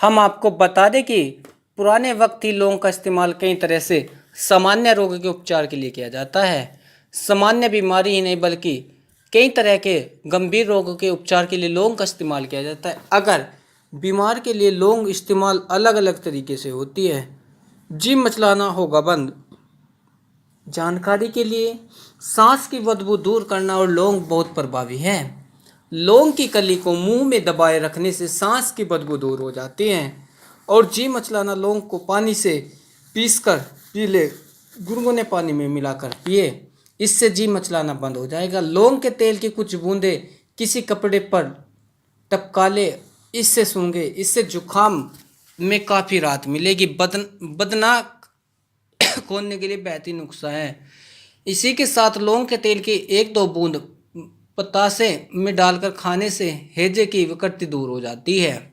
हम आपको बता दें कि पुराने वक्त ही लौंग का इस्तेमाल कई तरह से सामान्य रोगों के उपचार के लिए किया जाता है। सामान्य बीमारी ही नहीं बल्कि कई तरह के गंभीर रोगों के उपचार के लिए लौंग का इस्तेमाल किया जाता है। अगर बीमार के लिए लौंग इस्तेमाल अलग अलग तरीके से होती है। जी मचलाना होगा बंद। जानकारी के लिए सांस की बदबू दूर करना और लौंग बहुत प्रभावी है। लौंग की कली को मुंह में दबाए रखने से सांस की बदबू दूर हो जाती है। और जी मचलाना लौंग को पानी से पीसकर पी ले, गुनगुने पानी में मिलाकर पिए, इससे जी मचलाना बंद हो जाएगा। लौंग के तेल की कुछ बूंदे किसी कपड़े पर टपका ले, इससे सूंघे, इससे जुकाम में काफ़ी राहत मिलेगी। बदनाक खोलने के लिए बेहतरीन नुस्खा है। इसी के साथ लौंग के तेल की एक दो बूंद पतासे में डालकर खाने से हैजे की विकृति दूर हो जाती है।